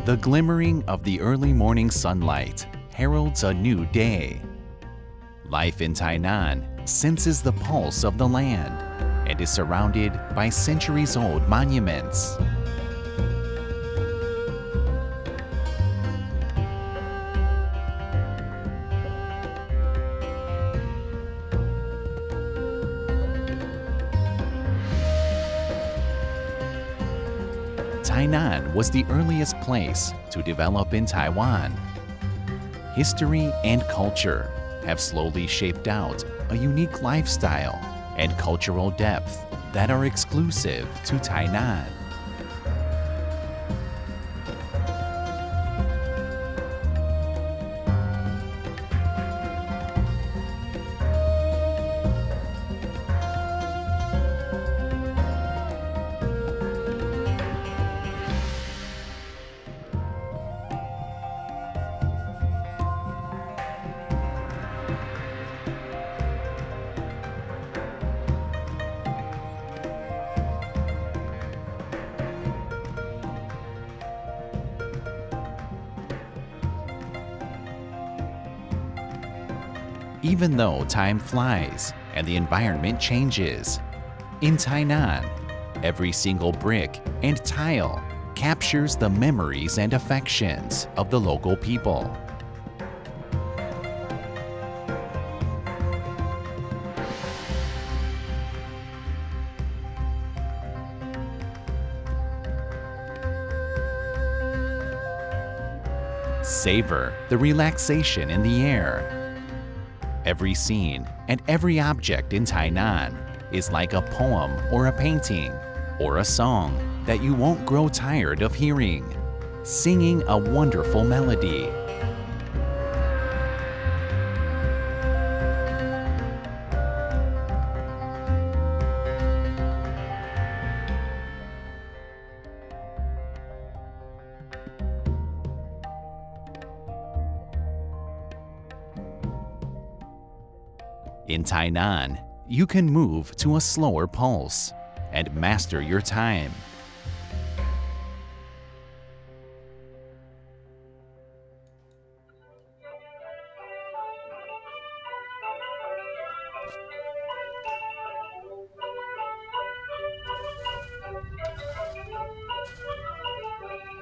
The glimmering of the early morning sunlight heralds a new day. Life in Tainan senses the pulse of the land and is surrounded by centuries-old monuments. Tainan was the earliest place to develop in Taiwan. History and culture have slowly shaped out a unique lifestyle and cultural depth that are exclusive to Tainan. Even though time flies and the environment changes, in Tainan, every single brick and tile captures the memories and affections of the local people. Savor the relaxation in the air. Every scene and every object in Tainan is like a poem or a painting or a song that you won't grow tired of hearing, singing a wonderful melody. In Tainan, you can move to a slower pulse and master your time.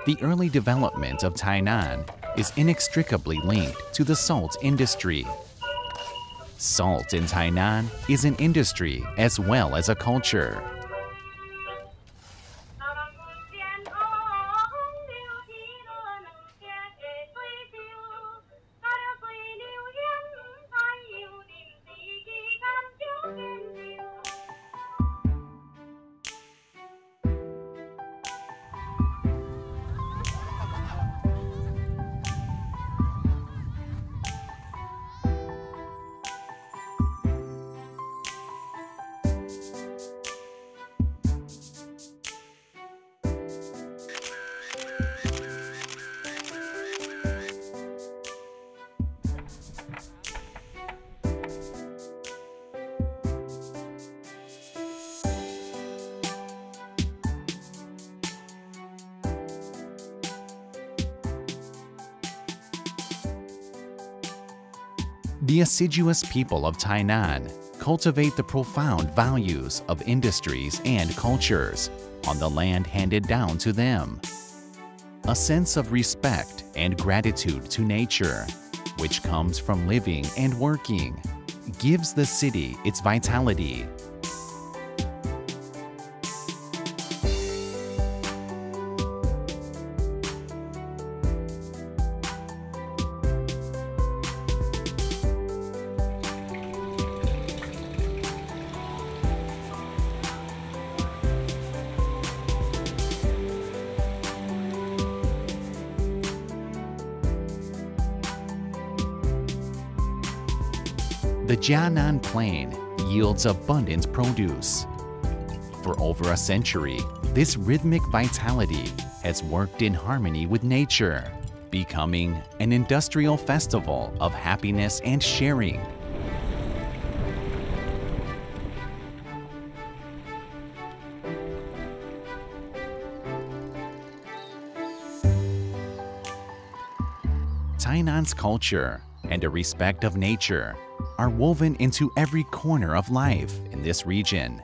The early development of Tainan is inextricably linked to the salt industry. Salt in Tainan is an industry as well as a culture. The assiduous people of Tainan cultivate the profound values of industries and cultures on the land handed down to them. A sense of respect and gratitude to nature, which comes from living and working, gives the city its vitality. The Jianan Plain yields abundant produce. For over a century, this rhythmic vitality has worked in harmony with nature, becoming an industrial festival of happiness and sharing. Tainan's culture and a respect of nature are woven into every corner of life in this region.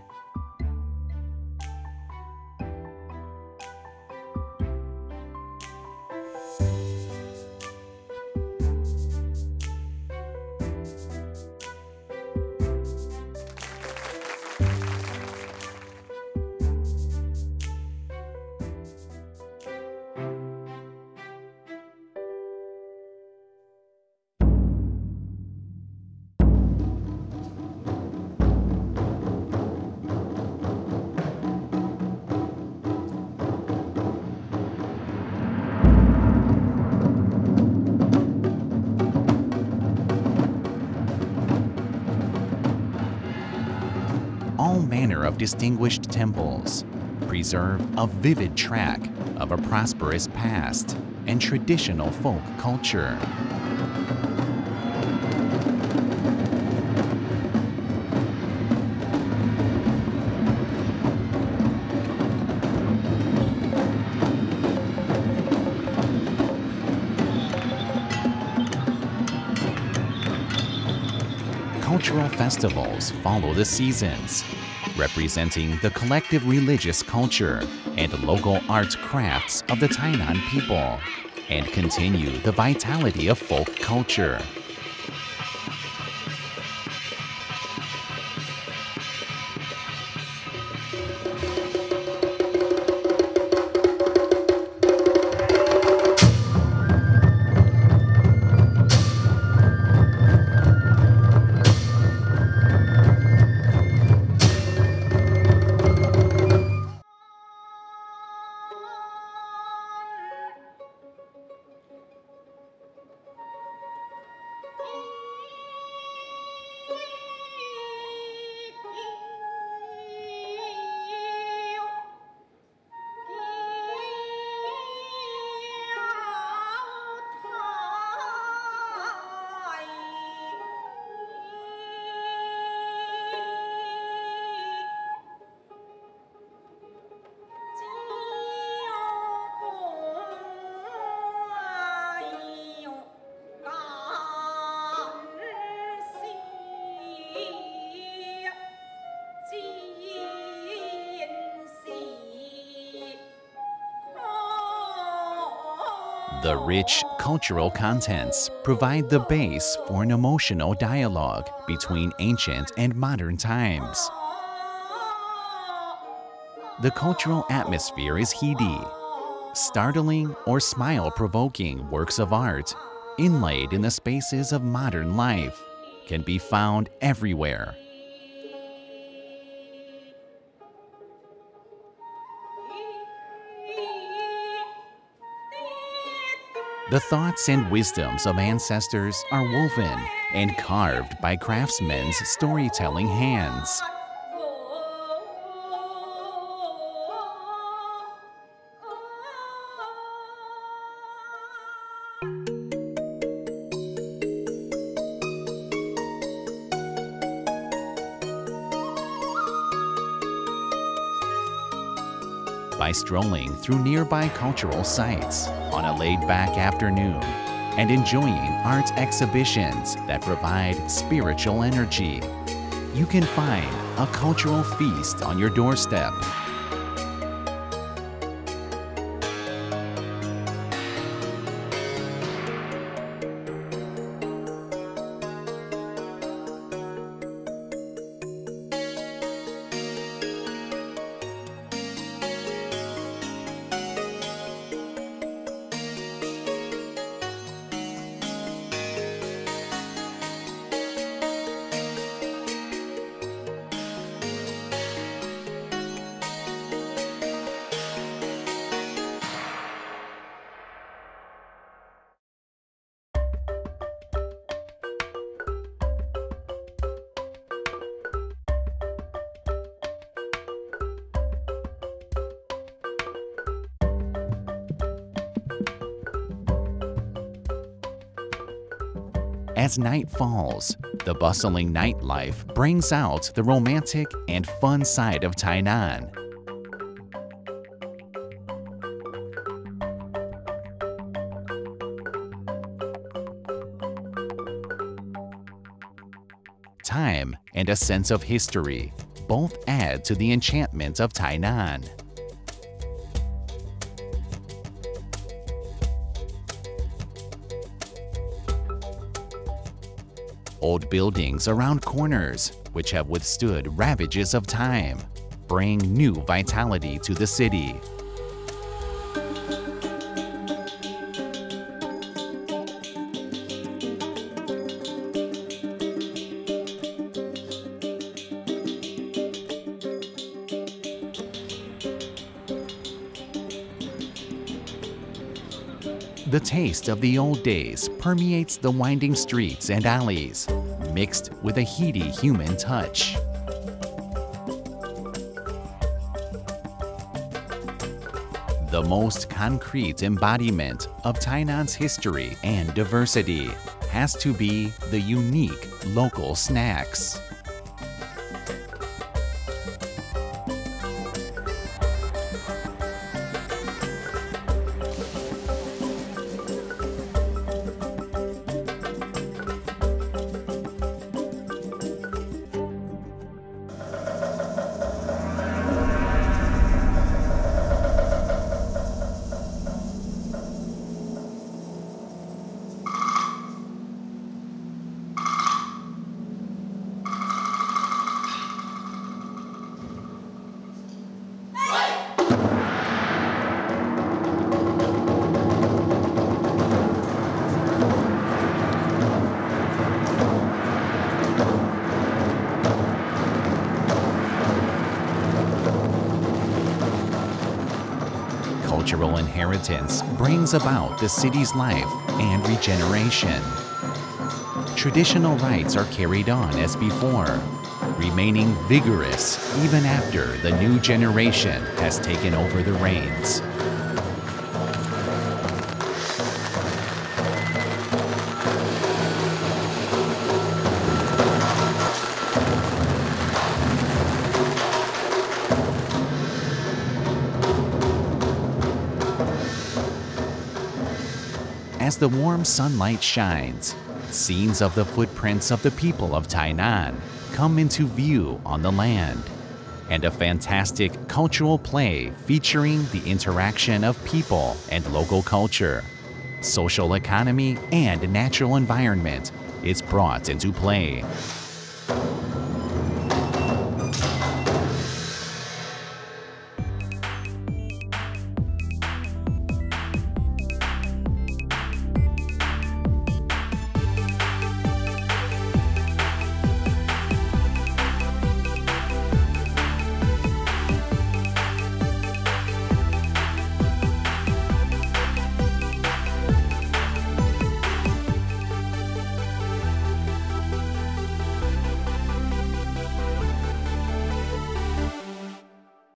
All manner of distinguished temples preserve a vivid track of a prosperous past and traditional folk culture. Cultural festivals follow the seasons, representing the collective religious culture and local art crafts of the Tainan people, and continue the vitality of folk culture. The rich cultural contents provide the base for an emotional dialogue between ancient and modern times. The cultural atmosphere is heady. Startling or smile-provoking works of art, inlaid in the spaces of modern life, can be found everywhere. The thoughts and wisdoms of ancestors are woven and carved by craftsmen's storytelling hands. By strolling through nearby cultural sites on a laid-back afternoon and enjoying art exhibitions that provide spiritual energy, you can find a cultural feast on your doorstep. As night falls, the bustling nightlife brings out the romantic and fun side of Tainan. time and a sense of history. Both add to the enchantment of Tainan. Old buildings around corners, which have withstood ravages of time, bring new vitality to the city. The taste of the old days permeates the winding streets and alleys, mixed with a heady human touch. The most concrete embodiment of Tainan's history and diversity has to be the unique local snacks. Cultural inheritance brings about the city's life and regeneration. Traditional rites are carried on as before, remaining vigorous even after the new generation has taken over the reins. As the warm sunlight shines, scenes of the footprints of the people of Tainan come into view on the land, and a fantastic cultural play featuring the interaction of people and local culture, social economy, and natural environment is brought into play.